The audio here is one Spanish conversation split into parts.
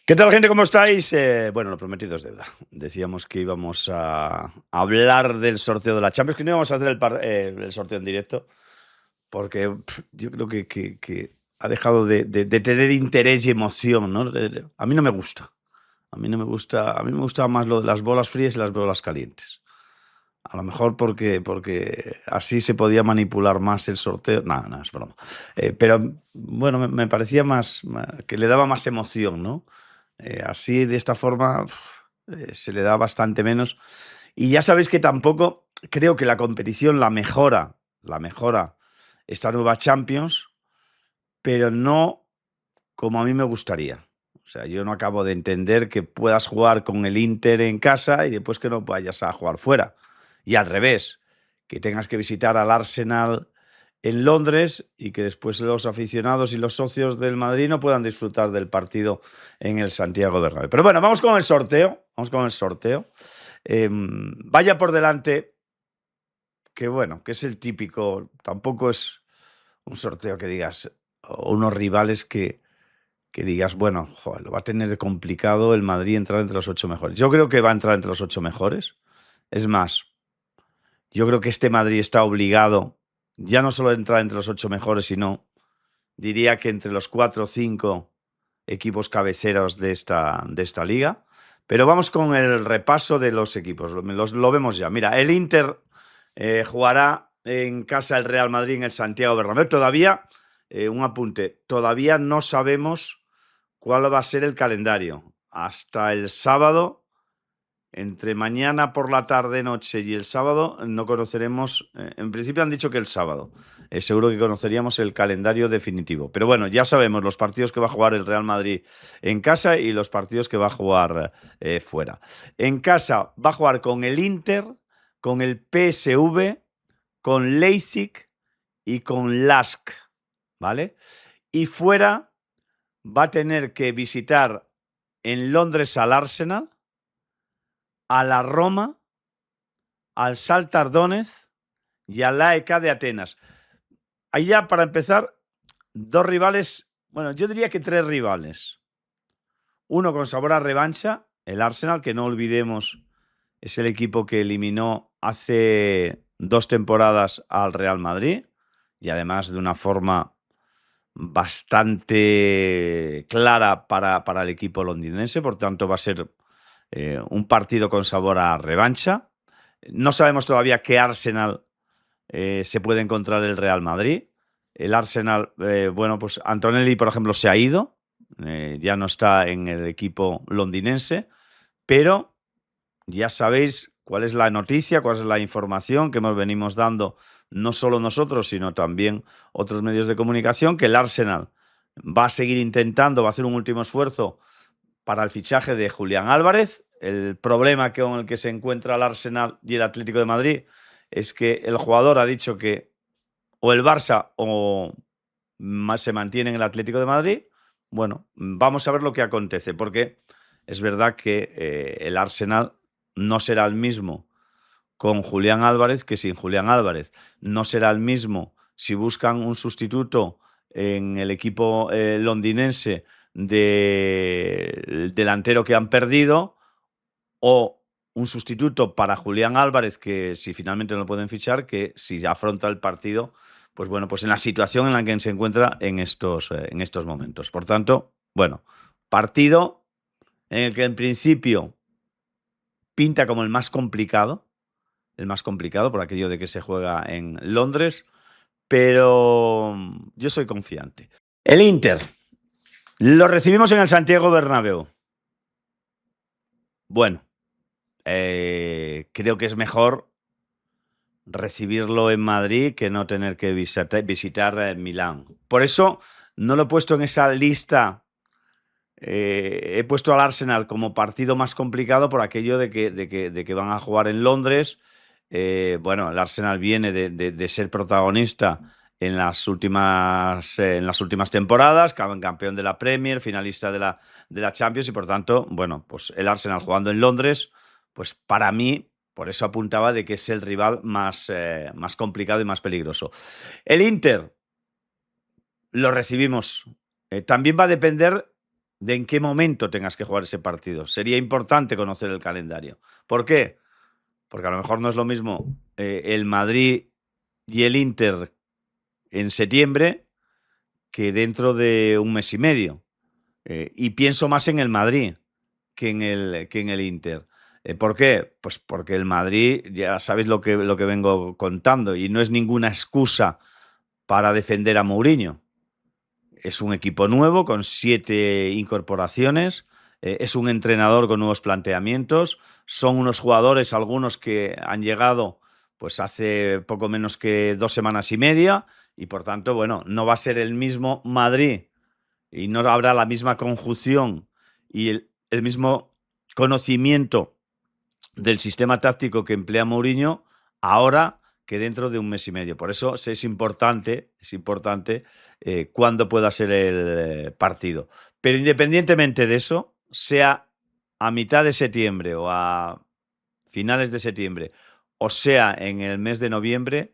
¿Qué tal, gente? ¿Cómo estáis? Bueno, lo prometido es deuda. Decíamos que íbamos a hablar del sorteo de la Champions, que no íbamos a hacer el sorteo en directo, porque yo creo que ha dejado de tener interés y emoción, ¿no? A mí no me gusta. A mí no me gusta. A mí me gusta más lo de las bolas frías y las bolas calientes. A lo mejor porque así se podía manipular más el sorteo. Nada, nada, es broma. Pero bueno, me parecía que le daba más emoción, ¿no? Así, de esta forma, se le da bastante menos. Y ya sabéis que tampoco creo que la competición la mejora esta nueva Champions, pero no como a mí me gustaría. O sea, yo no acabo de entender que puedas jugar con el Inter en casa y después que no vayas a jugar fuera. Y al revés, que tengas que visitar al Arsenal en Londres y que después los aficionados y los socios del Madrid no puedan disfrutar del partido en el Santiago Bernabéu. Pero bueno, vamos con el sorteo. Vamos con el sorteo. Vaya por delante que bueno, que es el típico, tampoco es un sorteo que digas, o unos rivales que digas, bueno, joder, lo va a tener de complicado el Madrid entrar entre los 8 mejores. Yo creo que va a entrar entre los 8 mejores. Es más, yo creo que este Madrid está obligado ya no solo a entrar entre los 8 mejores, sino diría que entre los 4 o 5 equipos cabeceros de esta liga. Pero vamos con el repaso de los equipos. Lo vemos ya. Mira, el Inter jugará en casa el Real Madrid en el Santiago Bernabéu. Todavía, un apunte, todavía no sabemos cuál va a ser el calendario. Hasta el sábado, entre mañana por la tarde, noche y el sábado, no conoceremos. En principio han dicho que el sábado. Seguro que conoceríamos el calendario definitivo. Pero bueno, ya sabemos los partidos que va a jugar el Real Madrid en casa y los partidos que va a jugar fuera. En casa va a jugar con el Inter, con el PSV, con Leipzig y con Lask, ¿vale? Y fuera va a tener que visitar en Londres al Arsenal, a la Roma, al Shakhtar Donetsk y al AEK de Atenas. Ahí ya, para empezar, dos rivales, bueno, yo diría que tres rivales. Uno con sabor a revancha, el Arsenal, que no olvidemos, es el equipo que eliminó hace 2 temporadas al Real Madrid y además de una forma bastante clara para el equipo londinense, por tanto va a ser un partido con sabor a revancha. No sabemos todavía qué Arsenal se puede encontrar el Real Madrid. El Arsenal, bueno, pues Antonelli, por ejemplo, se ha ido, ya no está en el equipo londinense, pero ya sabéis cuál es la noticia, cuál es la información que venimos dando no solo nosotros, sino también otros medios de comunicación, que el Arsenal va a seguir intentando, va a hacer un último esfuerzo para el fichaje de Julián Álvarez. El problema con el que se encuentra el Arsenal y el Atlético de Madrid es que el jugador ha dicho que o el Barça o se mantiene en el Atlético de Madrid. Bueno, vamos a ver lo que acontece, porque es verdad que el Arsenal no será el mismo con Julián Álvarez que sin Julián Álvarez. No será el mismo si buscan un sustituto en el equipo londinense del delantero que han perdido, o un sustituto para Julián Álvarez, que si finalmente no lo pueden fichar, que si afronta el partido, pues bueno, pues en la situación en la que se encuentra en estos momentos. Por tanto, bueno, partido en el que en principio pinta como el más complicado por aquello de que se juega en Londres, pero yo soy confiante. El Inter, lo recibimos en el Santiago Bernabéu. Bueno, creo que es mejor recibirlo en Madrid que no tener que visitar Milán. Por eso no lo he puesto en esa lista. He puesto al Arsenal como partido más complicado por aquello de que van a jugar en Londres. Bueno, el Arsenal viene de ser protagonista en las últimas temporadas, campeón de la Premier, finalista de la Champions, y por tanto, bueno, pues el Arsenal jugando en Londres, pues para mí, por eso apuntaba de que es el rival más complicado y más peligroso. El Inter lo recibimos. También va a depender de en qué momento tengas que jugar ese partido. Sería importante conocer el calendario. ¿Por qué? Porque a lo mejor no es lo mismo el Madrid y el Inter en septiembre que dentro de un mes y medio. Y pienso más en el Madrid que en el Inter. ¿Por qué? Pues porque el Madrid, ya sabéis lo que vengo contando, y no es ninguna excusa para defender a Mourinho. Es un equipo nuevo con 7 incorporaciones, es un entrenador con nuevos planteamientos, son unos jugadores, algunos que han llegado pues hace poco menos que 2 semanas y media, y por tanto, bueno, no va a ser el mismo Madrid y no habrá la misma conjunción y el mismo conocimiento del sistema táctico que emplea Mourinho ahora que dentro de un mes y medio. Por eso es importante cuándo pueda ser el partido. Pero independientemente de eso, sea a mitad de septiembre o a finales de septiembre, o sea en el mes de noviembre,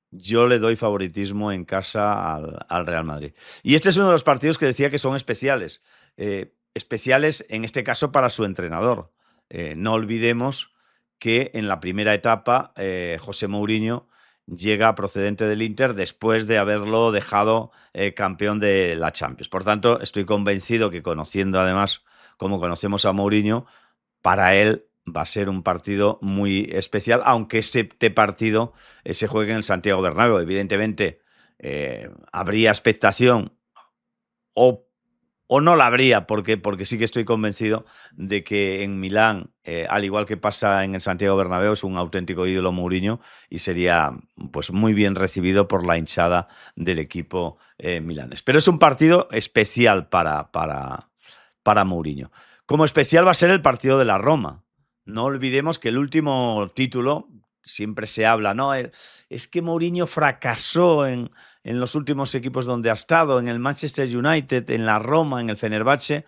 yo le doy favoritismo en casa al Real Madrid. Y este es uno de los partidos que decía que son especiales. Especiales en este caso para su entrenador. No olvidemos que en la primera etapa José Mourinho llega procedente del Inter después de haberlo dejado campeón de la Champions. Por tanto, estoy convencido que, conociendo además como conocemos a Mourinho, para él va a ser un partido muy especial, aunque este partido se juegue en el Santiago Bernabéu. Evidentemente, habría expectación o, o no la habría, porque sí que estoy convencido de que en Milán, al igual que pasa en el Santiago Bernabéu, es un auténtico ídolo Mourinho y sería pues muy bien recibido por la hinchada del equipo milanés. Pero es un partido especial para Mourinho. Como especial va a ser el partido de la Roma. No olvidemos que el último título, siempre se habla, ¿no? Es que Mourinho fracasó en los últimos equipos donde ha estado, en el Manchester United, en la Roma, en el Fenerbahce,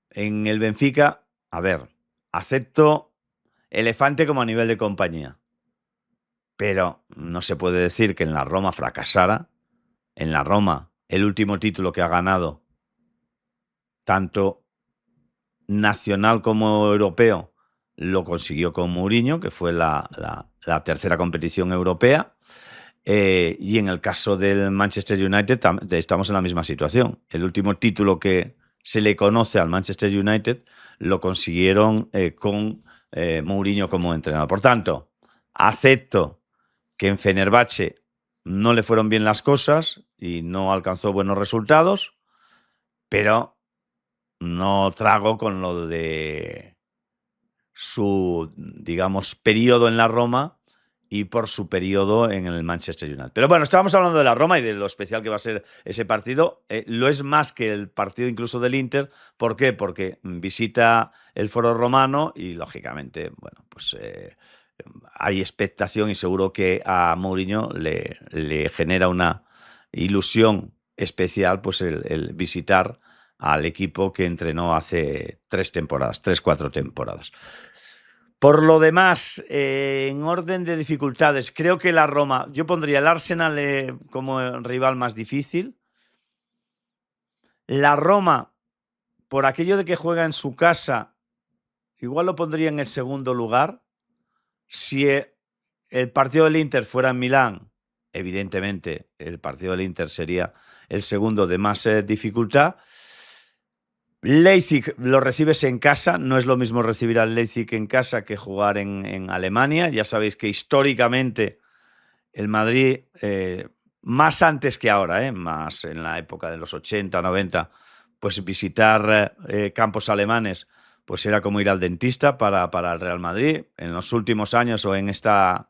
en el Benfica. A ver, acepto elefante como a nivel de compañía, pero no se puede decir que en la Roma fracasara. En la Roma, el último título que ha ganado, tanto nacional como europeo, lo consiguió con Mourinho, que fue la tercera competición europea. Y en el caso del Manchester United estamos en la misma situación. El último título que se le conoce al Manchester United lo consiguieron con Mourinho como entrenador. Por tanto, acepto que en Fenerbahce no le fueron bien las cosas y no alcanzó buenos resultados, pero no trago con lo de su, digamos, periodo en la Roma y por su periodo en el Manchester United. Pero bueno, estábamos hablando de la Roma y de lo especial que va a ser ese partido. Lo es más que el partido incluso del Inter. ¿Por qué? Porque visita el Foro Romano y, lógicamente, bueno, pues hay expectación y seguro que a Mourinho le genera una ilusión especial pues el visitar al equipo que entrenó hace 4 temporadas. Por lo demás, en orden de dificultades, creo que la Roma, yo pondría el Arsenal como el rival más difícil. La Roma, por aquello de que juega en su casa, igual lo pondría en el segundo lugar. Si el partido del Inter fuera en Milán, evidentemente el partido del Inter sería el segundo de más dificultad. Leipzig lo recibes en casa, no es lo mismo recibir al Leipzig en casa que jugar en Alemania. Ya sabéis que históricamente el Madrid, más antes que ahora, más en la época de los 80, 90, pues visitar campos alemanes pues era como ir al dentista para el Real Madrid. En los últimos años o ya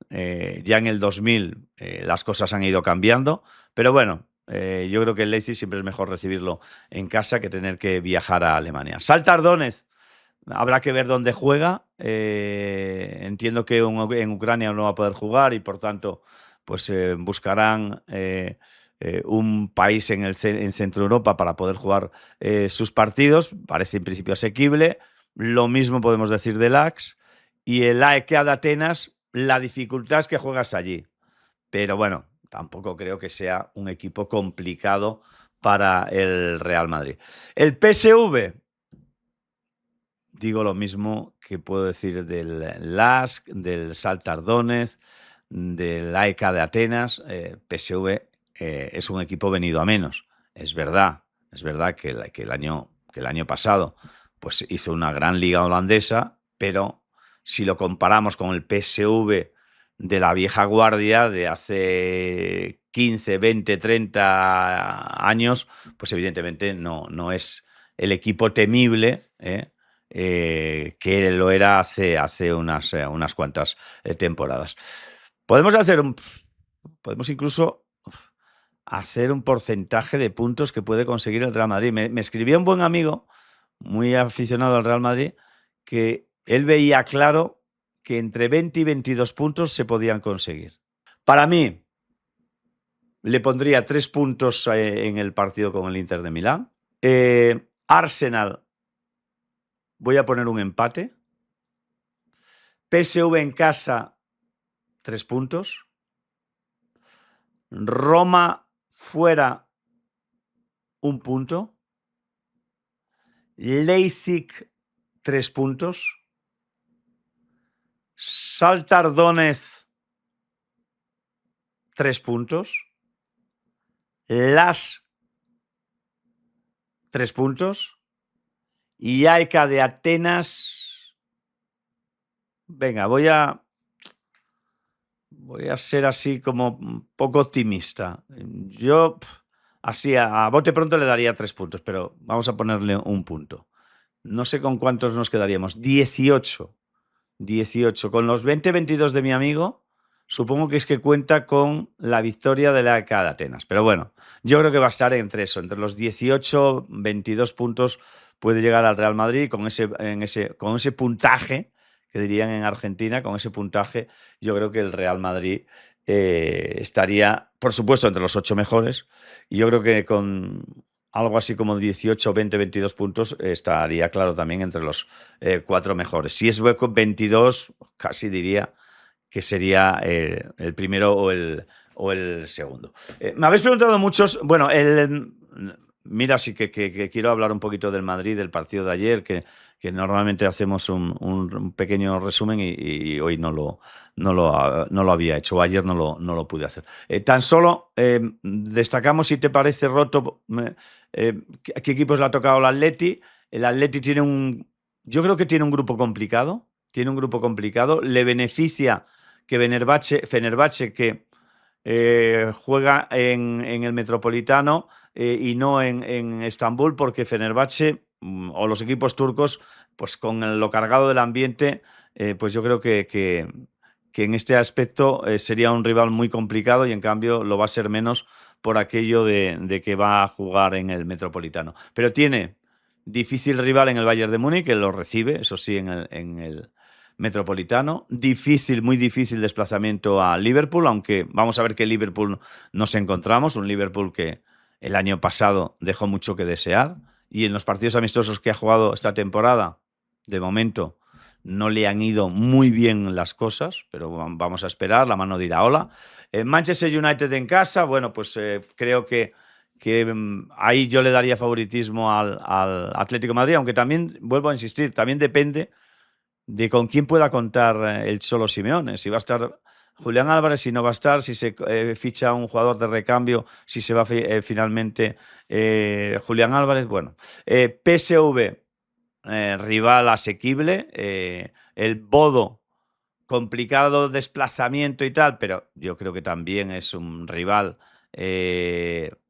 en el 2000 las cosas han ido cambiando, pero bueno, yo creo que el Leipzig siempre es mejor recibirlo en casa que tener que viajar a Alemania. Saltar Donetsk, habrá que ver dónde juega. Entiendo que en Ucrania no va a poder jugar y por tanto pues buscarán un país en Centro Europa para poder jugar sus partidos. Parece en principio asequible. Lo mismo podemos decir del Ajax. Y el AEK de Atenas, la dificultad es que juegas allí. Pero bueno, tampoco creo que sea un equipo complicado para el Real Madrid. El PSV, digo lo mismo que puedo decir del LASK, del Shakhtar Donetsk, del AEK de Atenas. PSV es un equipo venido a menos. Es verdad que el año pasado pues hizo una gran liga holandesa, pero si lo comparamos con el PSV de la vieja guardia de hace 15, 20, 30 años, pues evidentemente no es el equipo temible, que lo era hace unas cuantas temporadas. Podemos incluso hacer un porcentaje de puntos que puede conseguir el Real Madrid. Me escribía un buen amigo, muy aficionado al Real Madrid, que él veía claro que entre 20 y 22 puntos se podían conseguir. Para mí, le pondría 3 puntos en el partido con el Inter de Milán. Arsenal, voy a poner un empate. PSV en casa, 3 puntos. Roma fuera, 1 punto. Leipzig, 3 puntos. Shakhtar Donetsk, 3 puntos. LASK, 3 puntos. Y AEK de Atenas. Venga, voy a ser así como un poco optimista. Yo, así a bote pronto le daría 3 puntos, pero vamos a ponerle 1 punto. No sé con cuántos nos quedaríamos. 18. Con los 20-22 de mi amigo, supongo que es que cuenta con la victoria de la AEK de Atenas. Pero bueno, yo creo que va a estar entre eso, entre los 18-22 puntos puede llegar al Real Madrid con ese puntaje, que dirían en Argentina, con ese puntaje yo creo que el Real Madrid estaría, por supuesto, entre los 8 mejores, y yo creo que con algo así como 18, 20, 22 puntos estaría claro también entre los 4 mejores. Si es 22, casi diría que sería el primero o el segundo. Me habéis preguntado muchos, bueno, mira, sí que quiero hablar un poquito del Madrid, del partido de ayer, que normalmente hacemos un pequeño resumen y hoy no lo había hecho, o ayer no lo pude hacer. Tan solo destacamos, si te parece, Roto, ¿qué equipos le ha tocado el Atleti? El Atleti yo creo que tiene un grupo complicado, le beneficia que Fenerbahce que juega en el Metropolitano y no en Estambul, porque Fenerbahce o los equipos turcos, pues con lo cargado del ambiente, pues yo creo que en este aspecto sería un rival muy complicado, y en cambio lo va a ser menos por aquello de que va a jugar en el Metropolitano. Pero tiene difícil rival en el Bayern de Múnich, que lo recibe, eso sí, en el Metropolitano. Muy difícil desplazamiento a Liverpool, aunque vamos a ver qué Liverpool nos encontramos. Un Liverpool que el año pasado dejó mucho que desear, y en los partidos amistosos que ha jugado esta temporada, de momento, no le han ido muy bien las cosas, pero vamos a esperar, la mano de Iraola. Manchester United en casa, bueno, pues creo que ahí yo le daría favoritismo al Atlético de Madrid, aunque también, vuelvo a insistir, también depende de con quién pueda contar el Cholo Simeone. Si va a estar Julián Álvarez, si no va a estar, si se ficha un jugador de recambio, si se va finalmente Julián Álvarez. Bueno, PSV, rival asequible. El Bodo, complicado desplazamiento y tal, pero yo creo que también es un rival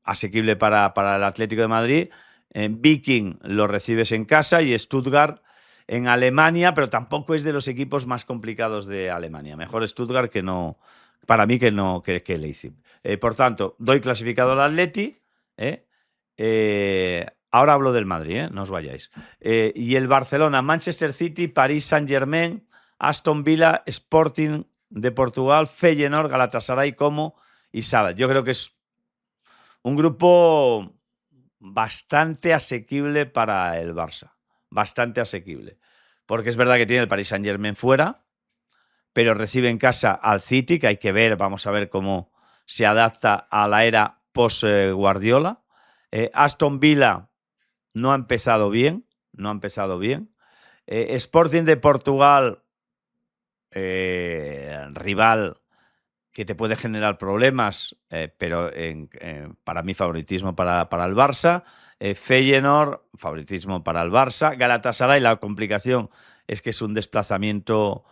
asequible para el Atlético de Madrid. Viking lo recibes en casa, y Stuttgart en Alemania, pero tampoco es de los equipos más complicados de Alemania. Mejor Stuttgart para mí que Leipzig. Por tanto, doy clasificado al Atleti. Ahora hablo del Madrid, no os vayáis. Y el Barcelona, Manchester City, París Saint-Germain, Aston Villa, Sporting de Portugal, Feyenoord, Galatasaray, Como y Sada. Yo creo que es un grupo bastante asequible para el Barça. Bastante asequible. Porque es verdad que tiene el Paris Saint-Germain fuera, pero recibe en casa al City, que hay que ver, vamos a ver cómo se adapta a la era post-Guardiola. Aston Villa no ha empezado bien, no ha empezado bien. Sporting de Portugal, rival que te puede generar problemas, pero para mí favoritismo para el Barça. Feyenoord, favoritismo para el Barça. Galatasaray, la complicación es que es un desplazamiento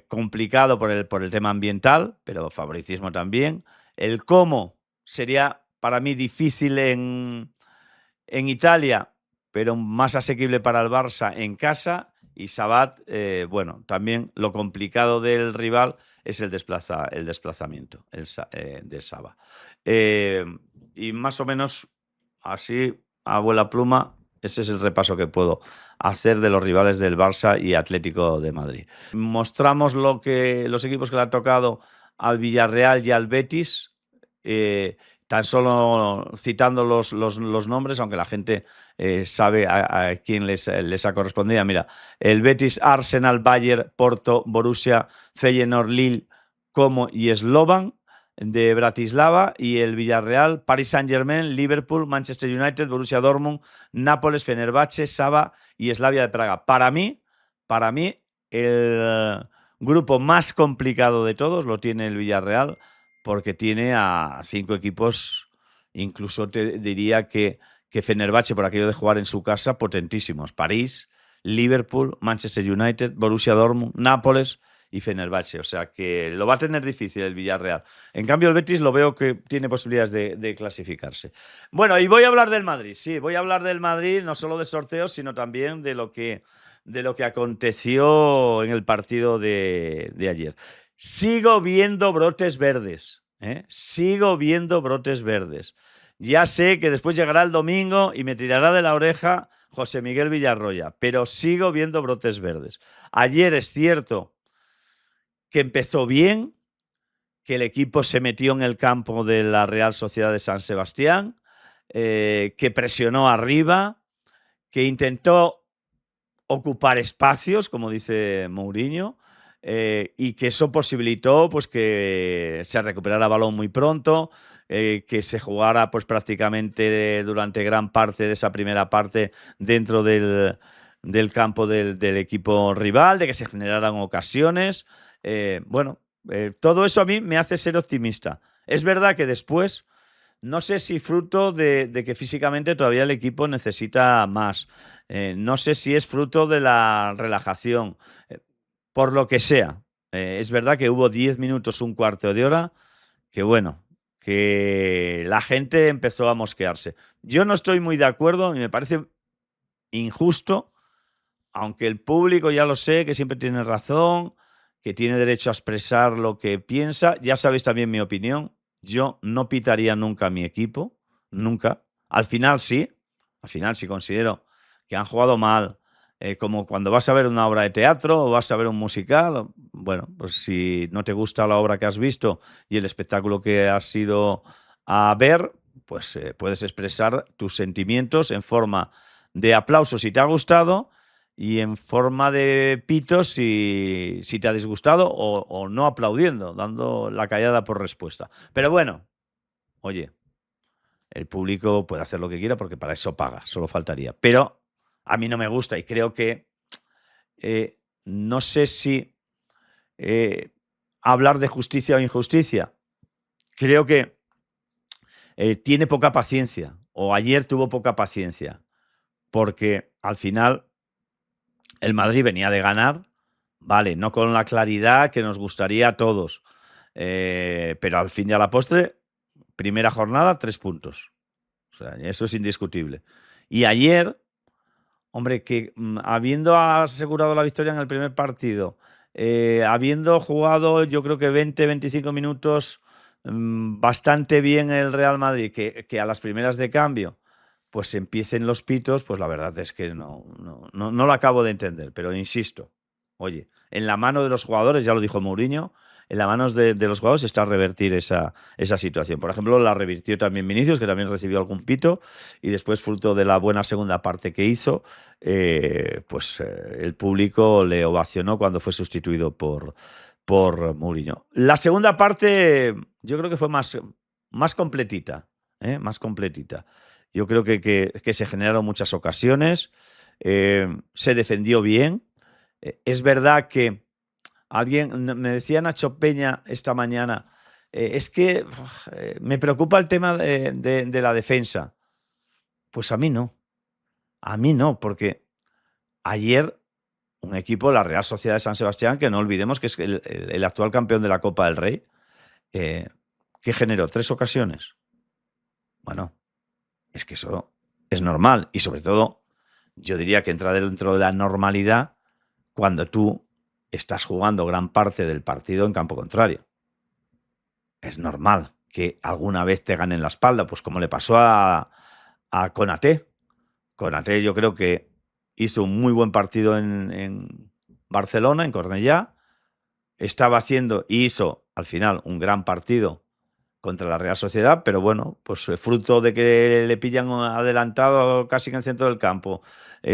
complicado por el tema ambiental, pero favoritismo también. El Como sería para mí difícil en Italia, pero más asequible para el Barça en casa. Y Sabat, bueno, también lo complicado del rival es el desplazamiento del Saba. Y más o menos así, a vuela pluma, ese es el repaso que puedo hacer de los rivales del Barça y Atlético de Madrid. Mostramos los equipos que le han tocado al Villarreal y al Betis, tan solo citando los nombres, aunque la gente sabe a quién les ha correspondido. Mira, el Betis, Arsenal, Bayern, Porto, Borussia, Feyenoord, Lille, Como y Slovan de Bratislava, y el Villarreal, Paris Saint-Germain, Liverpool, Manchester United, Borussia Dortmund, Nápoles, Fenerbahce, Saba y Slavia de Praga. Para mí, el grupo más complicado de todos lo tiene el Villarreal, porque tiene a 5 equipos, incluso te diría que Fenerbahce, por aquello de jugar en su casa, potentísimos. París, Liverpool, Manchester United, Borussia Dortmund, Nápoles y Fenerbahce. O sea que lo va a tener difícil el Villarreal. En cambio, el Betis lo veo que tiene posibilidades de clasificarse. Bueno, y voy a hablar del Madrid. Sí, voy a hablar del Madrid, no solo de sorteos, sino también de lo que aconteció en el partido de ayer. Sigo viendo brotes verdes. Sigo viendo brotes verdes. Ya sé que después llegará el domingo y me tirará de la oreja José Miguel Villarroya, pero sigo viendo brotes verdes. Ayer es cierto que empezó bien, que el equipo se metió en el campo de la Real Sociedad de San Sebastián, que presionó arriba, que intentó ocupar espacios, como dice Mourinho, y que eso posibilitó pues, que se recuperara balón muy pronto, que se jugara pues, prácticamente durante gran parte de esa primera parte dentro del campo del equipo rival, de que se generaran ocasiones. Todo eso a mí me hace ser optimista. Es verdad que después, no sé si fruto de que físicamente todavía el equipo necesita más. No sé si es fruto de la relajación. Por lo que sea. Es verdad que hubo 10 minutos, un cuarto de hora, que bueno, que la gente empezó a mosquearse. Yo no estoy muy de acuerdo y me parece injusto, aunque el público, ya lo sé, que siempre tiene razón, que tiene derecho a expresar lo que piensa. Ya sabéis también mi opinión. Yo no pitaría nunca a mi equipo, nunca. Al final sí considero que han jugado mal, como cuando vas a ver una obra de teatro o vas a ver un musical. Bueno, pues si no te gusta la obra que has visto y el espectáculo que has ido a ver, pues puedes expresar tus sentimientos en forma de aplausos si te ha gustado y en forma de pitos si te ha disgustado, o no aplaudiendo, dando la callada por respuesta. Pero bueno, oye, el público puede hacer lo que quiera porque para eso paga, solo faltaría. Pero a mí no me gusta y creo que no sé si hablar de justicia o injusticia. Creo que tiene poca paciencia, o ayer tuvo poca paciencia, porque al final el Madrid venía de ganar, vale, no con la claridad que nos gustaría a todos, pero al fin y a la postre, primera jornada, 3 puntos. O sea, eso es indiscutible. Y ayer, hombre, que habiendo asegurado la victoria en el primer partido, habiendo jugado yo creo que 20-25 minutos bastante bien el Real Madrid, que a las primeras de cambio pues empiecen los pitos, pues la verdad es que no lo acabo de entender. Pero insisto, oye, en la mano de los jugadores, ya lo dijo Mourinho, en las manos de los jugadores está revertir esa situación. Por ejemplo, la revirtió también Vinicius, que también recibió algún pito, y después, fruto de la buena segunda parte que hizo, el público le ovacionó cuando fue sustituido por Mourinho. La segunda parte yo creo que fue más completita, más completita. Yo creo que se generaron muchas ocasiones, se defendió bien. Es verdad que me decía Nacho Peña esta mañana, es que me preocupa el tema de la defensa. Pues a mí no, porque ayer un equipo, la Real Sociedad de San Sebastián, que no olvidemos que es el actual campeón de la Copa del Rey, eh, que generó 3 ocasiones. Bueno, es que eso es normal y sobre todo yo diría que entra dentro de la normalidad cuando tú estás jugando gran parte del partido en campo contrario. Es normal que alguna vez te ganen la espalda, pues como le pasó a Konaté. Konaté yo creo que hizo un muy buen partido en Barcelona, en Cornellá. Estaba haciendo y hizo al final un gran partido contra la Real Sociedad, pero bueno, pues fruto de que le pillan adelantado casi en el centro del campo,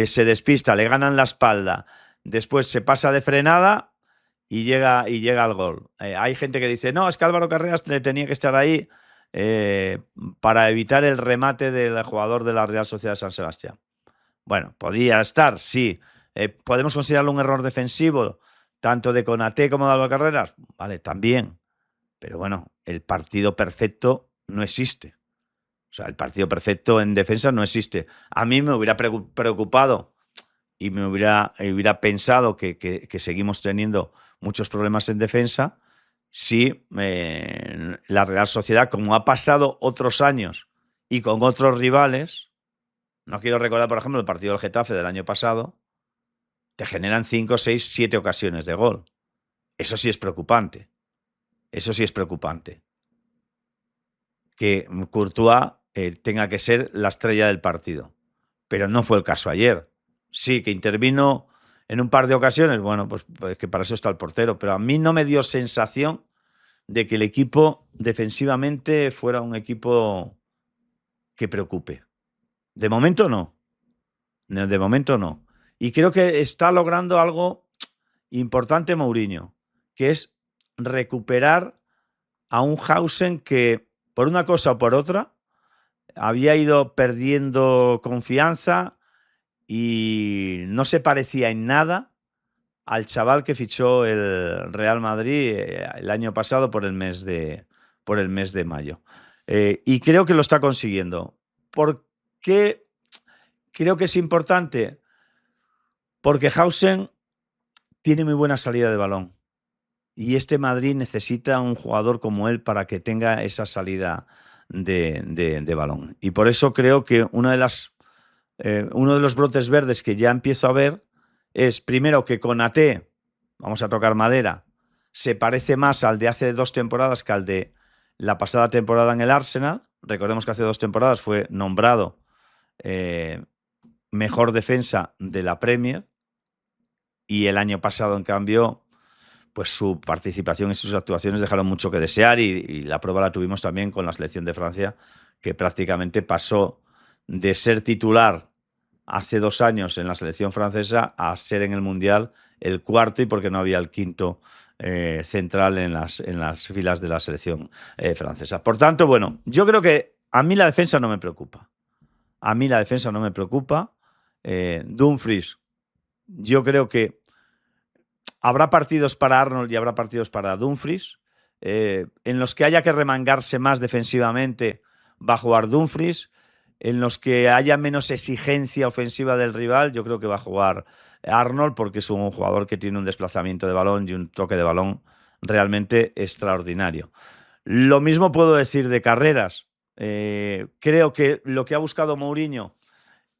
se despista, le ganan la espalda, después se pasa de frenada y llega al gol. Hay gente que dice, no, es que Álvaro Carreras tenía que estar ahí para evitar el remate del jugador de la Real Sociedad de San Sebastián. Bueno, podía estar, sí. ¿Podemos considerarlo un error defensivo, tanto de Konaté como de Álvaro Carreras? Vale, también. Pero bueno, el partido perfecto no existe. O sea, el partido perfecto en defensa no existe. A mí me hubiera preocupado y hubiera pensado que seguimos teniendo muchos problemas en defensa si la Real Sociedad, como ha pasado otros años y con otros rivales, no quiero recordar, por ejemplo, el partido del Getafe del año pasado, te generan 5, 6, 7 ocasiones de gol. Eso sí es preocupante. Eso sí es preocupante. Que Courtois tenga que ser la estrella del partido. Pero no fue el caso ayer. Sí, que intervino en un par de ocasiones, bueno, pues que para eso está el portero, pero a mí no me dio sensación de que el equipo defensivamente fuera un equipo que preocupe. De momento no. De momento no. Y creo que está logrando algo importante Mourinho, que es recuperar a un Hausen que, por una cosa o por otra, había ido perdiendo confianza y no se parecía en nada al chaval que fichó el Real Madrid el año pasado por el mes de mayo. Y creo que lo está consiguiendo. ¿Por qué creo que es importante? Porque Hausen tiene muy buena salida de balón. Y este Madrid necesita un jugador como él para que tenga esa salida de balón. Y por eso creo que uno de los brotes verdes que ya empiezo a ver es, primero, que Konaté, vamos a tocar madera, se parece más al de hace 2 temporadas que al de la pasada temporada en el Arsenal. Recordemos que hace 2 temporadas fue nombrado mejor defensa de la Premier y el año pasado, en cambio, pues su participación y sus actuaciones dejaron mucho que desear y la prueba la tuvimos también con la selección de Francia, que prácticamente pasó de ser titular hace 2 años en la selección francesa a ser en el Mundial el cuarto y porque no había el quinto central en las filas de la selección francesa. Por tanto, bueno, yo creo que a mí la defensa no me preocupa. A mí la defensa no me preocupa. Dumfries, yo creo que habrá partidos para Arnold y habrá partidos para Dumfries. En los que haya que remangarse más defensivamente va a jugar Dumfries. En los que haya menos exigencia ofensiva del rival, yo creo que va a jugar Arnold porque es un jugador que tiene un desplazamiento de balón y un toque de balón realmente extraordinario. Lo mismo puedo decir de Carreras. Creo que lo que ha buscado Mourinho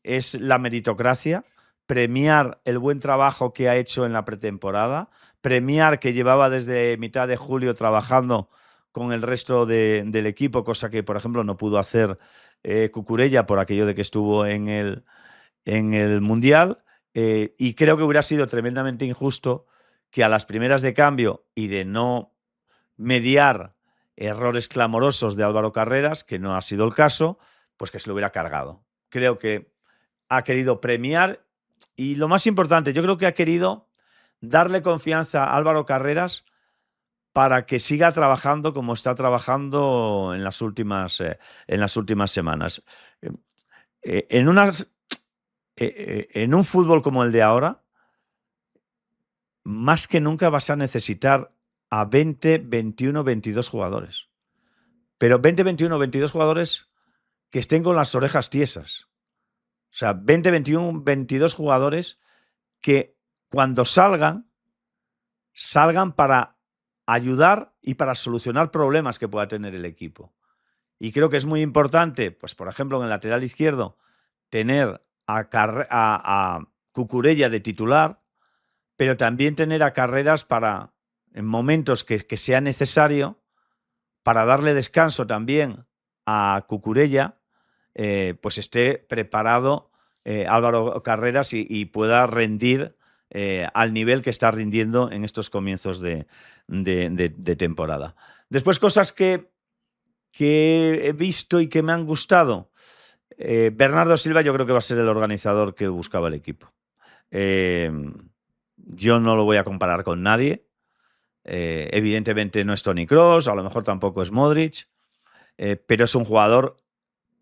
es la meritocracia, premiar el buen trabajo que ha hecho en la pretemporada, premiar que llevaba desde mitad de julio trabajando con el resto del equipo, cosa que, por ejemplo, no pudo hacer Cucurella por aquello de que estuvo en el Mundial. Y creo que hubiera sido tremendamente injusto que a las primeras de cambio y de no mediar errores clamorosos de Álvaro Carreras, que no ha sido el caso, pues que se lo hubiera cargado. Creo que ha querido premiar y lo más importante, yo creo que ha querido darle confianza a Álvaro Carreras para que siga trabajando como está trabajando en las últimas semanas. en en un fútbol como el de ahora, más que nunca vas a necesitar a 20, 21, 22 jugadores. Pero 20, 21, 22 jugadores que estén con las orejas tiesas. O sea, 20, 21, 22 jugadores que cuando salgan para ayudar y para solucionar problemas que pueda tener el equipo. Y creo que es muy importante, pues por ejemplo, en el lateral izquierdo, tener a Cucurella de titular, pero también tener a Carreras para, en momentos que sea necesario, para darle descanso también a Cucurella, pues esté preparado Álvaro Carreras y pueda rendir al nivel que está rindiendo en estos comienzos de temporada. Después, cosas que he visto y que me han gustado. Bernardo Silva yo creo que va a ser el organizador que buscaba el equipo. Yo no lo voy a comparar con nadie. Evidentemente no es Toni Kroos, a lo mejor tampoco es Modric, pero es un jugador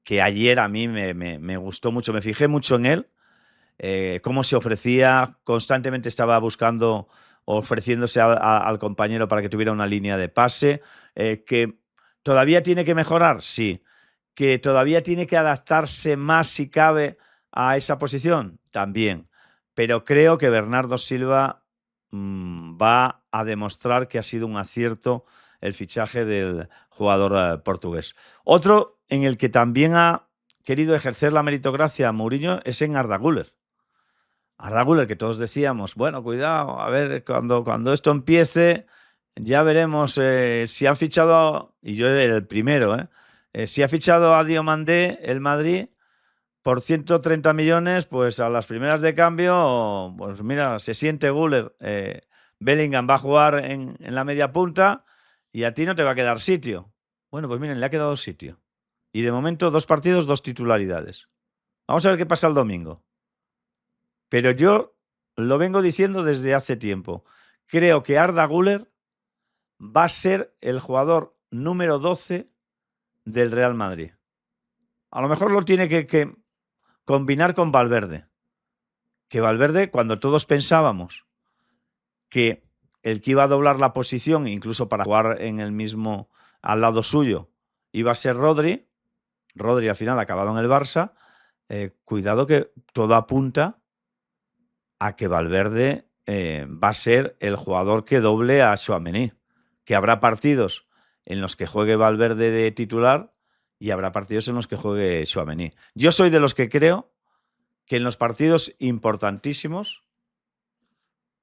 que ayer a mí me gustó mucho, me fijé mucho en él, cómo se ofrecía, constantemente estaba buscando, ofreciéndose al compañero para que tuviera una línea de pase, que todavía tiene que mejorar, sí, que todavía tiene que adaptarse más si cabe a esa posición, también, pero creo que Bernardo Silva va a demostrar que ha sido un acierto el fichaje del jugador portugués. Otro en el que también ha querido ejercer la meritocracia Mourinho es en Arda Güler. Arda Güler, que todos decíamos, bueno, cuidado, a ver, cuando esto empiece, ya veremos si han fichado, y yo era el primero, si ha fichado a Diomandé el Madrid por 130 millones, pues a las primeras de cambio, pues mira, se siente Güler, Bellingham va a jugar en la media punta y a ti no te va a quedar sitio. Bueno, pues miren, le ha quedado sitio. Y de momento 2 partidos, 2 titularidades. Vamos a ver qué pasa el domingo. Pero yo lo vengo diciendo desde hace tiempo. Creo que Arda Güler va a ser el jugador número 12 del Real Madrid. A lo mejor lo tiene que combinar con Valverde. Que Valverde, cuando todos pensábamos que el que iba a doblar la posición, incluso para jugar en el mismo, al lado suyo, iba a ser Rodri. Rodri al final ha acabado en el Barça. Cuidado que todo apunta a que Valverde va a ser el jugador que doble a Tchouaméni. Que habrá partidos en los que juegue Valverde de titular y habrá partidos en los que juegue Tchouaméni. Yo soy de los que creo que en los partidos importantísimos,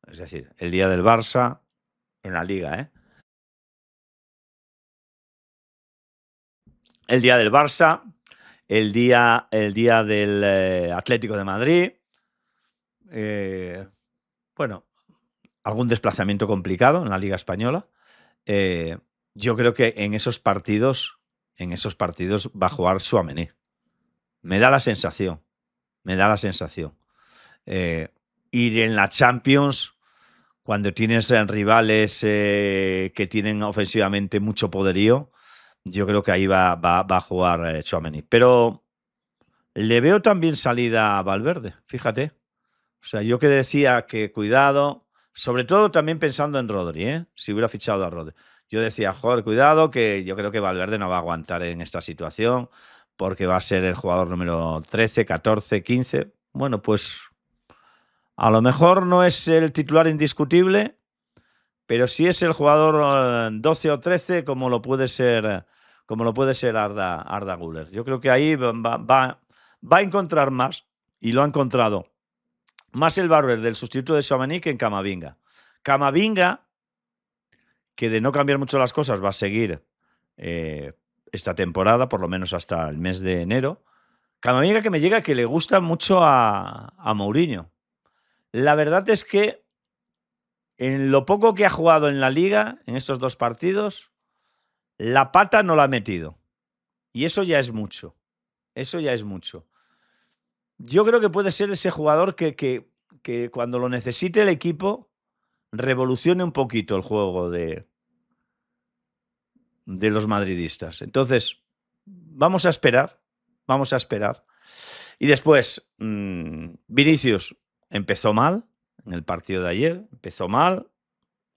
es decir, el día del Barça, en la Liga, el día del Barça, el día del Atlético de Madrid, bueno, algún desplazamiento complicado en la Liga Española. Yo creo que en esos partidos va a jugar Tchouaméni. Me da la sensación. Y en la Champions, cuando tienes rivales que tienen ofensivamente mucho poderío, yo creo que ahí va a jugar Tchouaméni. Pero le veo también salida a Valverde, fíjate. O sea, yo que decía que cuidado, sobre todo también pensando en Rodri, si hubiera fichado a Rodri. Yo decía, joder, cuidado, que yo creo que Valverde no va a aguantar en esta situación porque va a ser el jugador número 13, 14, 15. Bueno, pues a lo mejor no es el titular indiscutible, pero sí es el jugador 12 o 13 como lo puede ser Arda Güler. Yo creo que ahí va a encontrar más, y lo ha encontrado, más el Valverde del sustituto de Tchouaméni que en Camavinga. Camavinga, que de no cambiar mucho las cosas va a seguir esta temporada, por lo menos hasta el mes de enero. Camavinga, que me llega que le gusta mucho a Mourinho. La verdad es que en lo poco que ha jugado en la Liga, en estos 2 partidos, la pata no la ha metido. Y eso ya es mucho. Yo creo que puede ser ese jugador que cuando lo necesite el equipo revolucione un poquito el juego de los madridistas. Entonces, vamos a esperar. Y después, Vinicius empezó mal en el partido de ayer, empezó mal,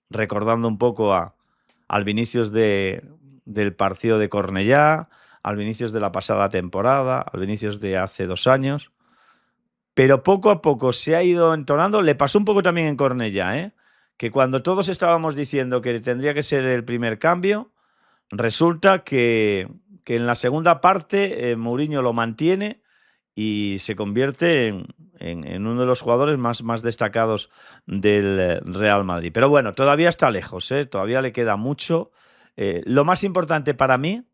recordando un poco al Vinicius del partido de Cornellá, al Vinicius de la pasada temporada, al Vinicius de hace 2 años. Pero poco a poco se ha ido entonando. Le pasó un poco también en Cornellá, ¿eh? Que cuando todos estábamos diciendo que tendría que ser el primer cambio, resulta que en la segunda parte Mourinho lo mantiene y se convierte en uno de los jugadores más destacados del Real Madrid. Pero bueno, todavía está lejos, ¿eh? Todavía le queda mucho. Lo más importante para mí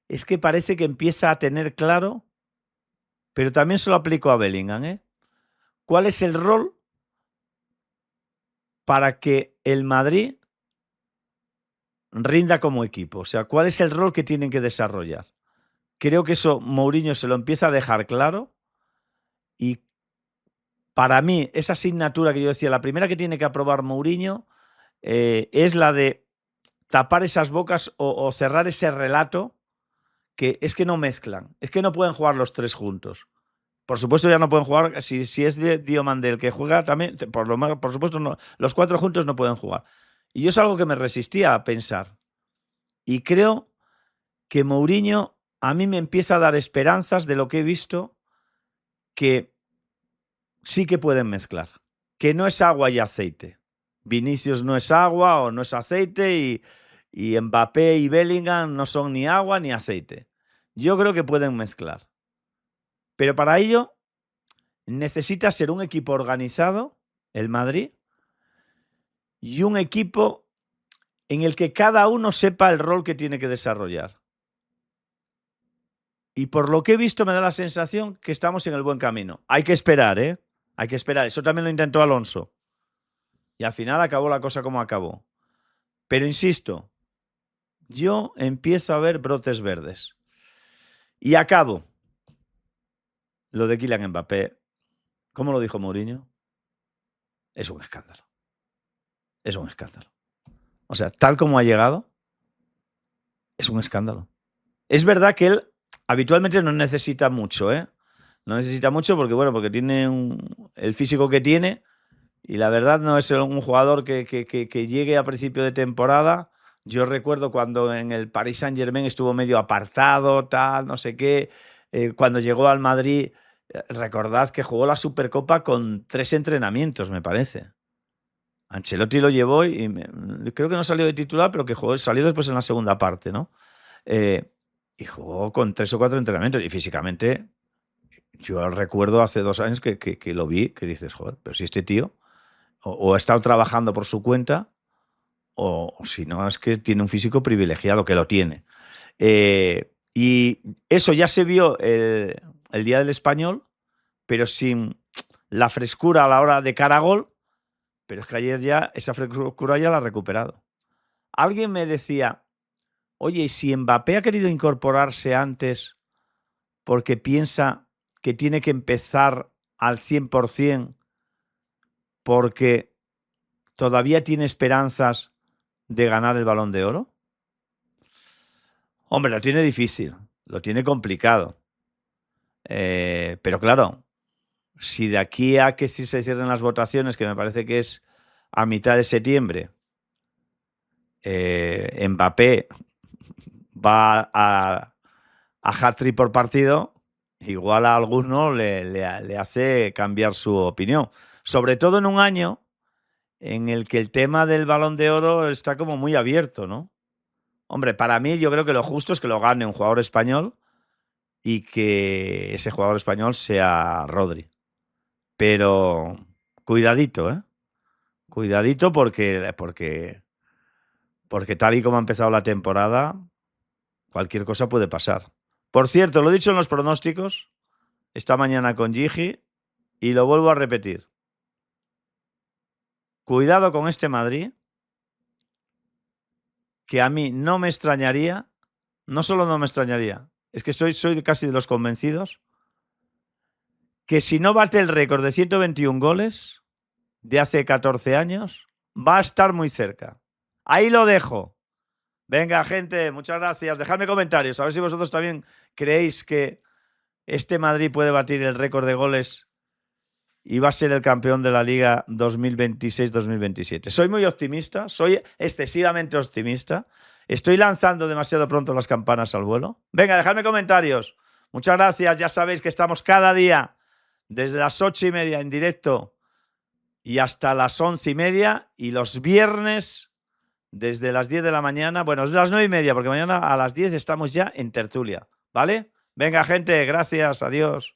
es que parece que empieza a tener claro, pero también se lo aplico a Bellingham, ¿eh? ¿Cuál es el rol para que el Madrid rinda como equipo? O sea, ¿cuál es el rol que tienen que desarrollar? Creo que eso Mourinho se lo empieza a dejar claro y para mí esa asignatura que yo decía, la primera que tiene que aprobar Mourinho es la de tapar esas bocas o cerrar ese relato que es que no mezclan, es que no pueden jugar los tres juntos. Por supuesto ya no pueden jugar, si es Diomande el que juega también, por supuesto no, los 4 juntos no pueden jugar. Y yo es algo que me resistía a pensar. Y creo que Mourinho a mí me empieza a dar esperanzas de lo que he visto, que sí que pueden mezclar, que no es agua y aceite. Vinicius no es agua o no es aceite y Mbappé y Bellingham no son ni agua ni aceite. Yo creo que pueden mezclar. Pero para ello necesita ser un equipo organizado, el Madrid, y un equipo en el que cada uno sepa el rol que tiene que desarrollar. Y por lo que he visto me da la sensación que estamos en el buen camino. Hay que esperar, ¿eh? Hay que esperar. Eso también lo intentó Alonso. Y al final acabó la cosa como acabó. Pero insisto, yo empiezo a ver brotes verdes. Y acabo. Lo de Kylian Mbappé, ¿cómo lo dijo Mourinho? Es un escándalo. Es un escándalo. O sea, tal como ha llegado, es un escándalo. Es verdad que él habitualmente no necesita mucho, ¿eh? No necesita mucho porque, bueno, porque tiene el físico que tiene y la verdad no es un jugador que llegue a principio de temporada. Yo recuerdo cuando en el Paris Saint-Germain estuvo medio apartado, tal, no sé qué. Cuando llegó al Madrid, recordad que jugó la Supercopa con 3 entrenamientos, me parece. Ancelotti lo llevó y creo que no salió de titular, pero que salió después en la segunda parte, ¿no? Y jugó con 3 o 4 entrenamientos y físicamente yo recuerdo hace 2 años que lo vi, que dices, joder, pero si este tío o ha estado trabajando por su cuenta o si no es que tiene un físico privilegiado, que lo tiene. Y eso ya se vio el día del Español, pero sin la frescura a la hora de cara a gol, pero es que ayer ya esa frescura ya la ha recuperado. Alguien me decía, oye, ¿y si Mbappé ha querido incorporarse antes porque piensa que tiene que empezar al 100% porque todavía tiene esperanzas de ganar el Balón de Oro? Hombre, lo tiene difícil, lo tiene complicado. Pero claro, si de aquí a que si se cierren las votaciones, que me parece que es a mitad de septiembre, Mbappé va a hat-trick por partido, igual a alguno le hace cambiar su opinión. Sobre todo en un año en el que el tema del Balón de Oro está como muy abierto, ¿no? Hombre, para mí yo creo que lo justo es que lo gane un jugador español y que ese jugador español sea Rodri. Pero cuidadito, ¿eh? Cuidadito porque tal y como ha empezado la temporada, cualquier cosa puede pasar. Por cierto, lo he dicho en los pronósticos esta mañana con Gigi y lo vuelvo a repetir. Cuidado con este Madrid, que a mí no me extrañaría, no solo no me extrañaría, es que soy casi de los convencidos, que si no bate el récord de 121 goles de hace 14 años, va a estar muy cerca. Ahí lo dejo. Venga, gente, muchas gracias. Dejadme comentarios, a ver si vosotros también creéis que este Madrid puede batir el récord de goles y va a ser el campeón de la Liga 2026-2027. Soy muy optimista, soy excesivamente optimista. ¿Estoy lanzando demasiado pronto las campanas al vuelo? Venga, dejadme comentarios. Muchas gracias. Ya sabéis que estamos cada día desde las 8:30 en directo y hasta las 11:30, y los viernes desde las 10 de la mañana, bueno, desde las 9:30, porque mañana a las 10 estamos ya en tertulia, ¿vale? Venga, gente, gracias, adiós.